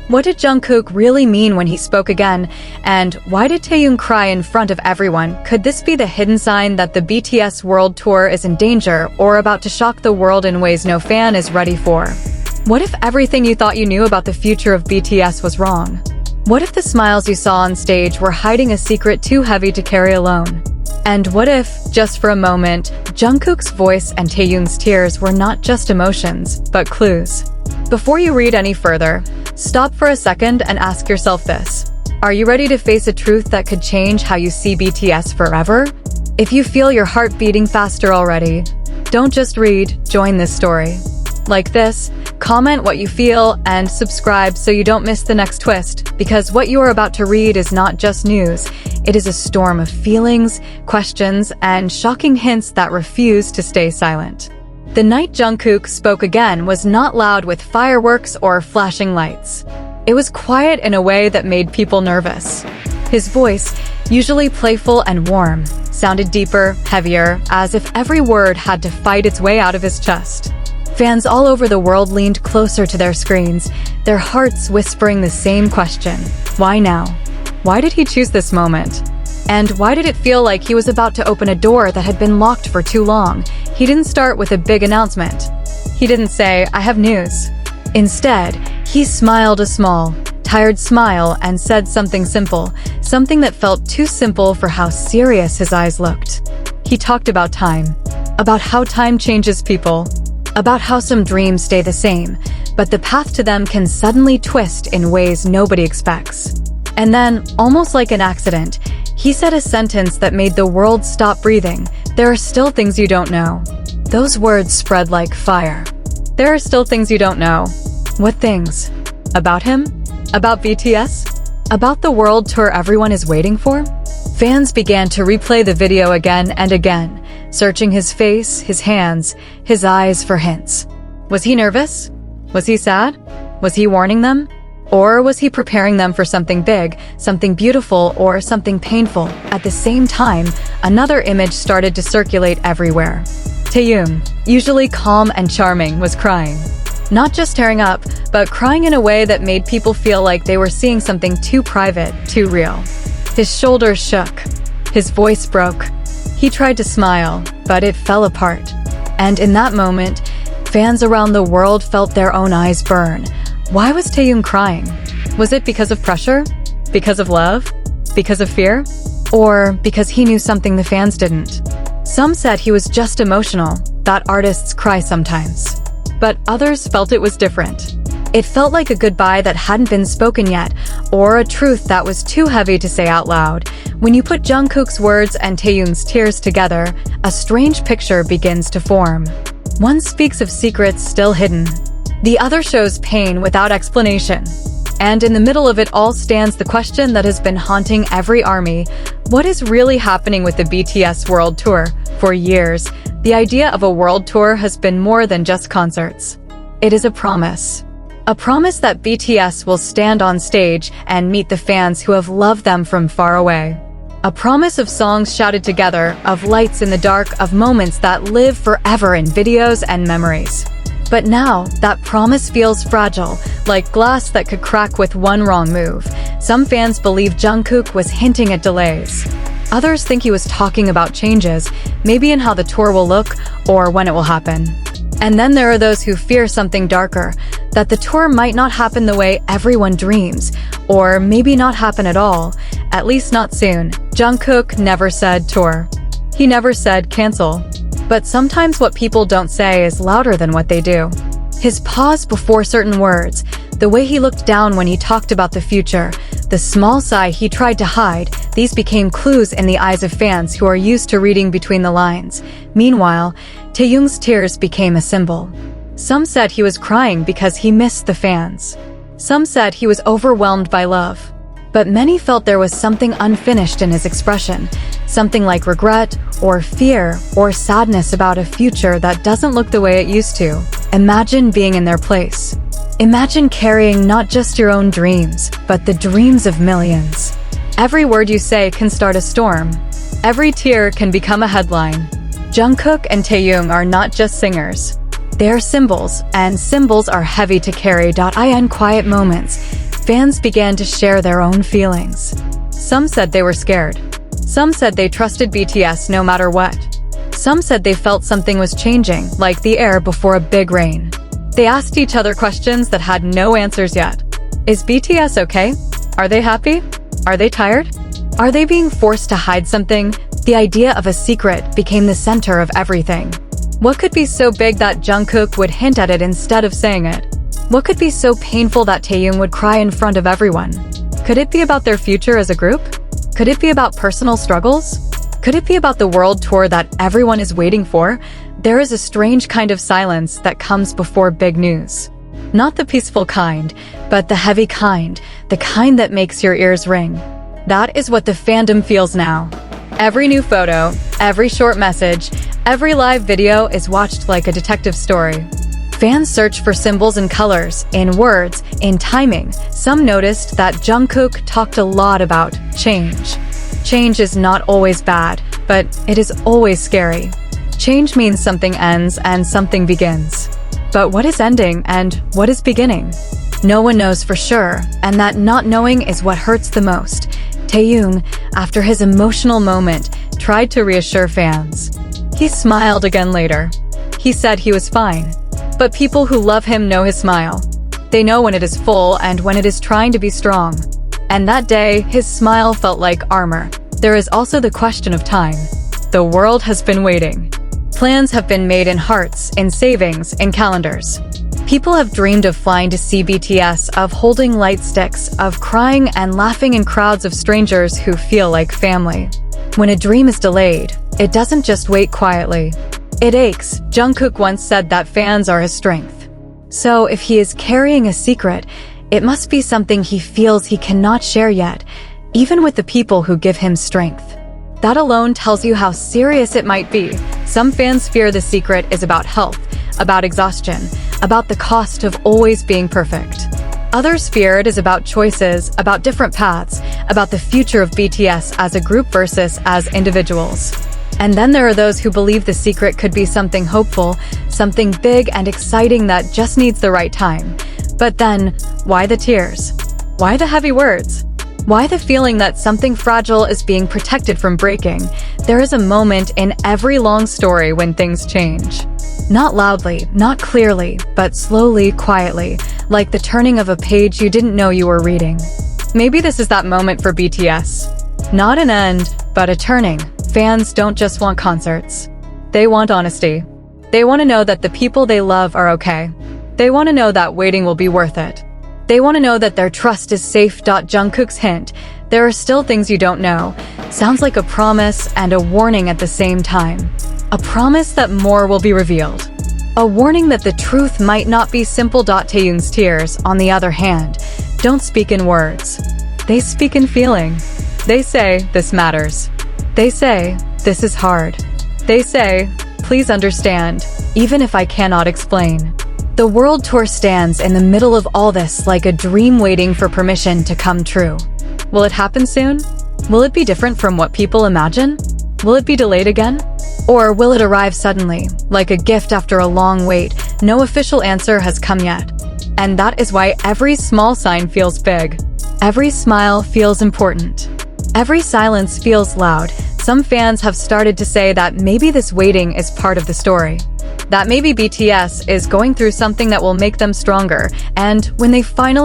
What did Jungkook really mean when he spoke again? And why did Tayun cry in front of everyone? Could this be the hidden sign that the BTS World Tour is in danger or about to shock the world in ways no fan is ready for? What if everything you thought you knew about the future of BTS was wrong? What if the smiles you saw on stage were hiding a secret too heavy to carry alone? And what if, just for a moment, Jungkook's voice and Tayun's tears were not just emotions, but clues? Before you read any further, stop for a second and ask yourself this. Are you ready to face a truth that could change how you see BTS forever? If you feel your heart beating faster already, don't just read, join this story. Like this, comment what you feel, and subscribe so you don't miss the next twist, because what you are about to read is not just news, it is a storm of feelings, questions, and shocking hints that refuse to stay silent. The night Jungkook spoke again was not loud with fireworks or flashing lights. It was quiet in a way that made people nervous. His voice, usually playful and warm, sounded deeper, heavier, as if every word had to fight its way out of his chest. Fans all over the world leaned closer to their screens, their hearts whispering the same question. Why now? Why did he choose this moment? And why did it feel like he was about to open a door that had been locked for too long? He didn't start with a big announcement. He didn't say, "I have news." Instead, he smiled a small, tired smile and said something simple, something that felt too simple for how serious his eyes looked. He talked about time, about how time changes people, about how some dreams stay the same, but the path to them can suddenly twist in ways nobody expects. And then, almost like an accident, he said a sentence that made the world stop breathing. There are still things you don't know. Those words spread like fire. There are still things you don't know. What things? About him? About BTS? About the world tour everyone is waiting for? Fans began to replay the video again and again, searching his face, his hands, his eyes for hints. Was he nervous? Was he sad? Was he warning them? Or was he preparing them for something big, something beautiful, or something painful? At the same time, another image started to circulate everywhere. Tayun, usually calm and charming, was crying. Not just tearing up, but crying in a way that made people feel like they were seeing something too private, too real. His shoulders shook. His voice broke. He tried to smile, but it fell apart. And in that moment, fans around the world felt their own eyes burn. Why was Tayun crying? Was it because of pressure? Because of love? Because of fear? Or because he knew something the fans didn't? Some said he was just emotional, that artists cry sometimes. But others felt it was different. It felt like a goodbye that hadn't been spoken yet, or a truth that was too heavy to say out loud. When you put Jungkook's words and Tayun's tears together, a strange picture begins to form. One speaks of secrets still hidden. The other shows pain without explanation. And in the middle of it all stands the question that has been haunting every army. What is really happening with the BTS World Tour? For years, the idea of a world tour has been more than just concerts. It is a promise. A promise that BTS will stand on stage and meet the fans who have loved them from far away. A promise of songs shouted together, of lights in the dark, of moments that live forever in videos and memories. But now, that promise feels fragile, like glass that could crack with one wrong move. Some fans believe Jungkook was hinting at delays. Others think he was talking about changes, maybe in how the tour will look or when it will happen. And then there are those who fear something darker, that the tour might not happen the way everyone dreams, or maybe not happen at all, at least not soon. Jungkook never said tour. He never said cancel. But sometimes what people don't say is louder than what they do. His pause before certain words, the way he looked down when he talked about the future, the small sigh he tried to hide, these became clues in the eyes of fans who are used to reading between the lines. Meanwhile, Taeyung's tears became a symbol. Some said he was crying because he missed the fans. Some said he was overwhelmed by love. But many felt there was something unfinished in his expression, something like regret, or fear, or sadness about a future that doesn't look the way it used to. Imagine being in their place. Imagine carrying not just your own dreams, but the dreams of millions. Every word you say can start a storm. Every tear can become a headline. Jungkook and Taeyun are not just singers. They are symbols, and symbols are heavy to carry. In quiet moments, fans began to share their own feelings. Some said they were scared. Some said they trusted BTS no matter what. Some said they felt something was changing, like the air before a big rain. They asked each other questions that had no answers yet. Is BTS okay? Are they happy? Are they tired? Are they being forced to hide something? The idea of a secret became the center of everything. What could be so big that Jungkook would hint at it instead of saying it? What could be so painful that Tayun would cry in front of everyone? Could it be about their future as a group? Could it be about personal struggles? Could it be about the world tour that everyone is waiting for? There is a strange kind of silence that comes before big news. Not the peaceful kind, but the heavy kind, the kind that makes your ears ring. That is what the fandom feels now. Every new photo, every short message, every live video is watched like a detective story. Fans search for symbols and colors, in words, in timing. Some noticed that Jungkook talked a lot about change. Change is not always bad, but it is always scary. Change means something ends and something begins. But what is ending and what is beginning? No one knows for sure, and that not knowing is what hurts the most. Tayun, after his emotional moment, tried to reassure fans. He smiled again later. He said he was fine. But people who love him know his smile. They know when it is full and when it is trying to be strong. And that day, his smile felt like armor. There is also the question of time. The world has been waiting. Plans have been made in hearts, in savings, in calendars. People have dreamed of flying to see BTS, of holding light sticks, of crying and laughing in crowds of strangers who feel like family. When a dream is delayed, it doesn't just wait quietly. It aches. Jungkook once said that fans are his strength. So if he is carrying a secret, it must be something he feels he cannot share yet, even with the people who give him strength. That alone tells you how serious it might be. Some fans fear the secret is about health, about exhaustion, about the cost of always being perfect. Others fear it is about choices, about different paths, about the future of BTS as a group versus as individuals. And then there are those who believe the secret could be something hopeful, something big and exciting that just needs the right time. But then, why the tears? Why the heavy words? Why the feeling that something fragile is being protected from breaking? There is a moment in every long story when things change. Not loudly, not clearly, but slowly, quietly, like the turning of a page you didn't know you were reading. Maybe this is that moment for BTS. Not an end, but a turning. Fans don't just want concerts. They want honesty. They want to know that the people they love are okay. They want to know that waiting will be worth it. They want to know that their trust is safe. Jungkook's hint, there are still things you don't know, sounds like a promise and a warning at the same time. A promise that more will be revealed. A warning that the truth might not be simple. Taeyun's tears, on the other hand, don't speak in words. They speak in feeling. They say, this matters. They say, this is hard. They say, please understand, even if I cannot explain. The world tour stands in the middle of all this like a dream waiting for permission to come true. Will it happen soon? Will it be different from what people imagine? Will it be delayed again? Or will it arrive suddenly, like a gift after a long wait? No official answer has come yet. And that is why every small sign feels big. Every smile feels important. Every silence feels loud. Some fans have started to say that maybe this waiting is part of the story. That maybe BTS is going through something that will make them stronger, and when they finally